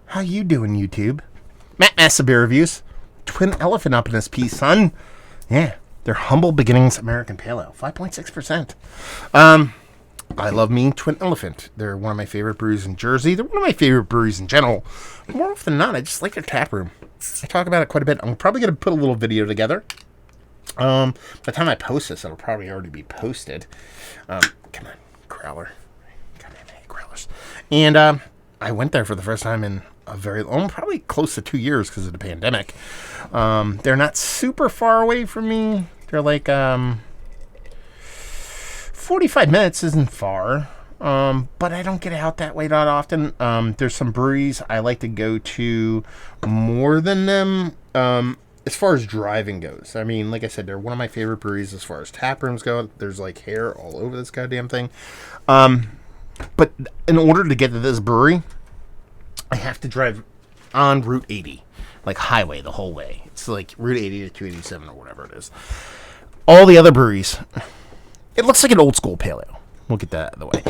How you doing, YouTube? Matt Massa Beer Reviews. Twin Elephant up in this piece, son. Yeah, they're Humble Beginnings American Pale Ale, 5.6%. I love me Twin Elephant. They're one of my favorite breweries in Jersey. They're one of my favorite breweries in general. More often than not, I just like their tap room. I talk about it quite a bit. I'm probably going to put a little video together. By the time I post this, it'll probably already be posted. Come on, Crowler. Come on, hey, Crowlers. And I went there for the first time in a very long, probably close to 2 years because of the pandemic. They're not super far away from me. They're like 45 minutes isn't far. But I don't get out that way that often. There's some breweries I like to go to more than them. As far as driving goes, I mean, like I said, they're one of my favorite breweries as far as tap rooms go. There's like hair all over this goddamn thing. But in order to get to this brewery, I have to drive on Route 80, like highway the whole way. It's like Route 80 to 287 or whatever it is. All the other breweries, it looks like an old school pale ale. We'll get that out of the way.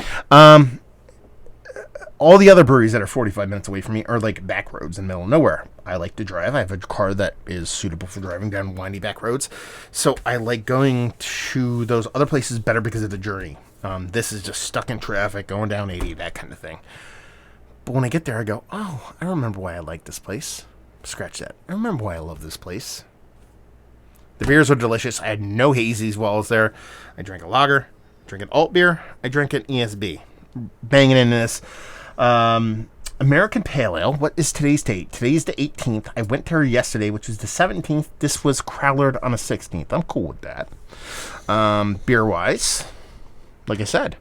All the other breweries that are 45 minutes away from me are like back roads in the middle of nowhere. I like to drive. I have a car that is suitable for driving down windy back roads. So I like going to those other places better because of the journey. This is just stuck in traffic, going down 80, that kind of thing. But when I get there, I go, oh, I remember why I like this place. Scratch that. I remember why I love this place. The beers are delicious. I had no hazies while I was there. I drank a lager, drank an alt beer, I drank an ESB. Banging in this. American Pale Ale. What is today's date? Today's the 18th. I went there yesterday, which was the 17th. This was Crowlered on the 16th. I'm cool with that. Beer-wise, like I said,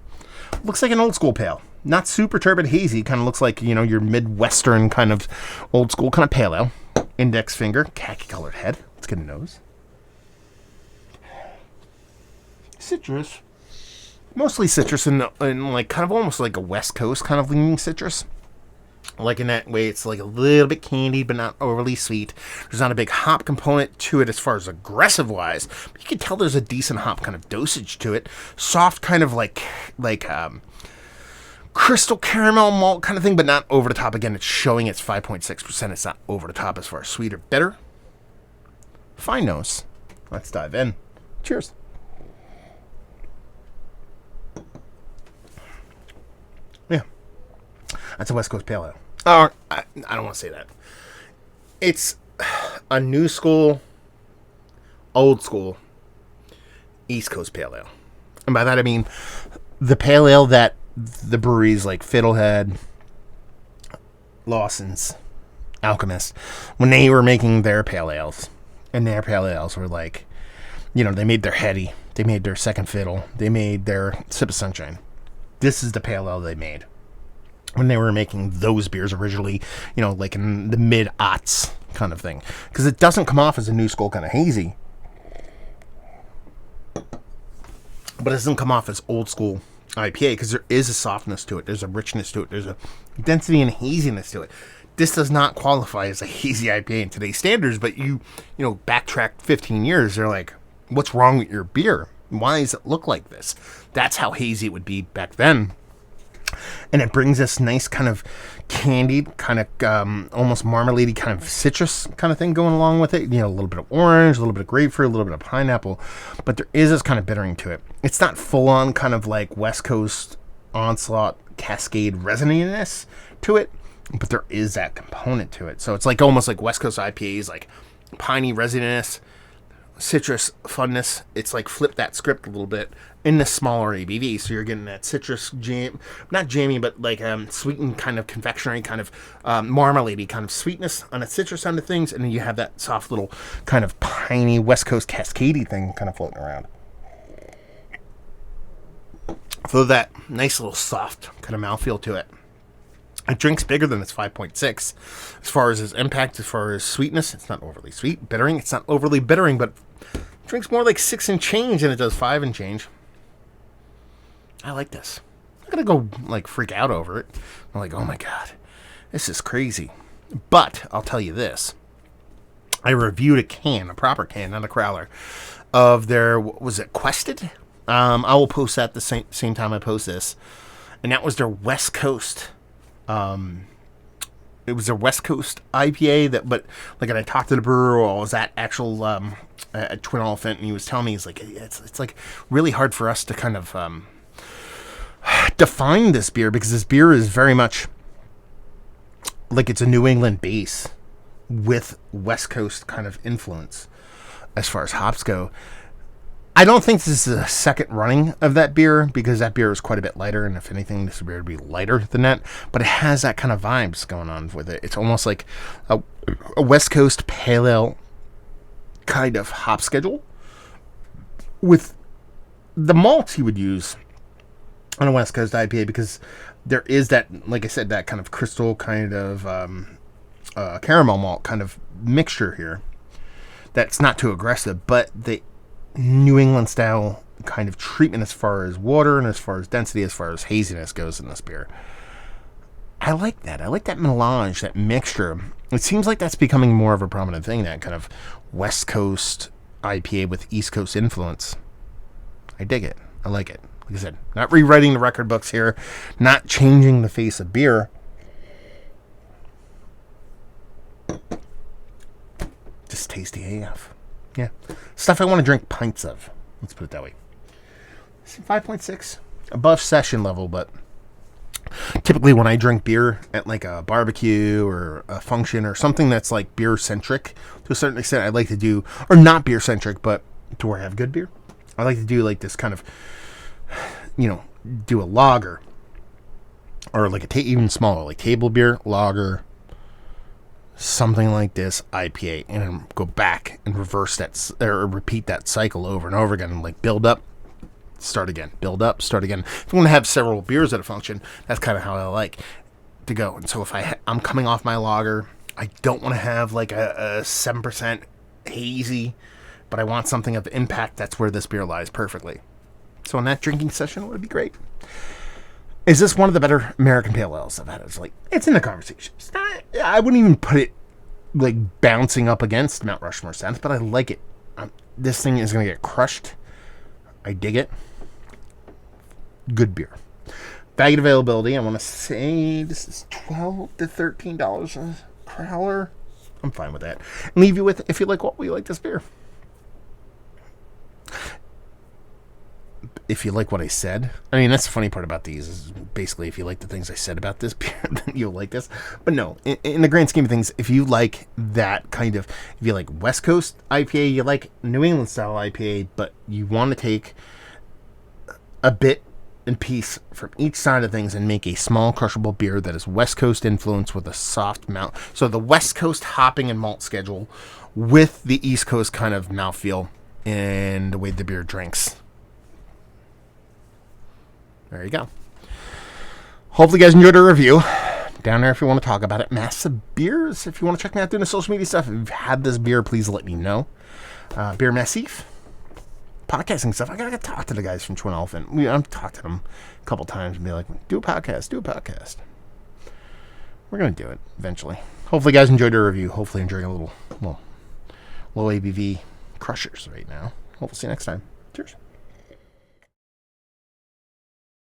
looks like an old school pale. Not super turbid hazy. Kind of looks like, you know, your Midwestern kind of old school kind of pale ale. Index finger. Khaki-colored head. Let's get a nose. Citrus. Mostly citrus and like kind of almost like a West Coast kind of leaning citrus. Like in that way, it's like a little bit candied, but not overly sweet. There's not a big hop component to it as far as aggressive wise. But you can tell there's a decent hop kind of dosage to it. Soft kind of like crystal caramel malt kind of thing, but not over the top. Again, it's showing it's 5.6%. It's not over the top as far as sweet or bitter. Fine nose. Let's dive in. Cheers. Yeah, that's a West Coast Pale Ale. Oh, I don't want to say that. It's a new school, old school, East Coast Pale Ale. And by that I mean the Pale Ale that the breweries like Fiddlehead, Lawson's, Alchemist, when they were making their Pale Ales, and their Pale Ales were like, you know, they made their Heady, they made their Second Fiddle, they made their Sip of Sunshine. This is the Pale Ale they made when they were making those beers originally, you know, like in the mid-aughts kind of thing. Because it doesn't come off as a new school kind of hazy. But it doesn't come off as old school IPA because there is a softness to it. There's a richness to it. There's a density and haziness to it. This does not qualify as a hazy IPA in today's standards, but you know, backtrack 15 years, they're like, what's wrong with your beer? Why does it look like this? That's how hazy it would be back then. And it brings this nice kind of candied, kind of almost marmalade kind of citrus kind of thing going along with it. You know, a little bit of orange, a little bit of grapefruit, a little bit of pineapple. But there is this kind of bittering to it. It's not full on kind of like West Coast Onslaught Cascade resininess to it, but there is that component to it. So it's like almost like West Coast IPAs, like piney resininess, citrus funness. It's like flip that script a little bit in the smaller ABV, so you're getting that citrus jam, not jammy, but like sweetened kind of confectionery kind of marmalade kind of sweetness on the citrus end of things, and then you have that soft little kind of piney West Coast cascadey thing kind of floating around. So that nice little soft kind of mouthfeel to it. It drinks bigger than its 5.6. As far as its impact, as far as sweetness, it's not overly sweet. Bittering, it's not overly bittering, but it drinks more like 6 and change than it does 5 and change. I like this. I'm going to go, like, freak out over it. I'm like, oh my god, this is crazy. But, I'll tell you this. I reviewed a can, a proper can, not a crowler, of their, what was it, Quested? I will post that the same time I post this. And that was their West Coast it was a West Coast IPA that, but like, and I talked to the brewer while I was at actual at Twin Elephant, and he was telling me, he's like, it's like really hard for us to kind of define this beer, because this beer is very much like it's a New England base with West Coast kind of influence as far as hops go. I don't think this is the second running of that beer, because that beer is quite a bit lighter, and if anything, this beer would be lighter than that, but it has that kind of vibes going on with it. It's almost like a West Coast pale ale kind of hop schedule with the malts you would use on a West Coast IPA, because there is that, like I said, that kind of crystal kind of caramel malt kind of mixture here that's not too aggressive, but the New England style kind of treatment as far as water and as far as density, as far as haziness goes in this beer. I like that. I like that melange, that mixture. It seems like that's becoming more of a prominent thing, that kind of West Coast IPA with East Coast influence. I dig it. I like it. Like I said, not rewriting the record books here, not changing the face of beer. Just tasty AF. Yeah. Stuff I want to drink pints of. Let's put it that way. 5.6. Above session level, but typically when I drink beer at like a barbecue or a function or something that's like beer centric to a certain extent, I like to do, or not beer centric, but to where I have good beer, I like to do like this kind of, do a lager or like even smaller, like table beer, lager, something like this, IPA, and then go back and reverse that, or repeat that cycle over and over again, and like build up, start again, build up, start again. If you want to have several beers at a function, that's kind of how I like to go. And so if I'm coming off my lager, I don't want to have like a 7% hazy, but I want something of impact. That's where this beer lies perfectly. So in that drinking session, it would be great. Is this one of the better American Pale Ales I've had? It's in the conversation. It's not, I wouldn't even put it like bouncing up against Mount Rushmore scents, but I like it. This thing is going to get crushed. I dig it. Good beer. Bag availability, I want to say this is $12 to $13 a crowler. I'm fine with that. And leave you with, if you like what we like this beer. If you like what I said, I mean, that's the funny part about these, is basically if you like the things I said about this beer, then you'll like this. But no, in the grand scheme of things, if you like that kind of, if you like West Coast IPA, you like New England style IPA, but you want to take a bit and piece from each side of things and make a small crushable beer that is West Coast influence with a soft mouth. So the West Coast hopping and malt schedule with the East Coast kind of mouthfeel and the way the beer drinks. There you go. Hopefully you guys enjoyed the review. Down there if you want to talk about it. Massive Beers. If you want to check me out doing the social media stuff. If you've had this beer, please let me know. Beer Massif. Podcasting stuff. I gotta talk to the guys from Twin Elephant. I've talked to them a couple times and be like, do a podcast. We're gonna do it eventually. Hopefully you guys enjoyed the review. Hopefully enjoying a little low ABV crushers right now. Hopefully see you next time. Cheers.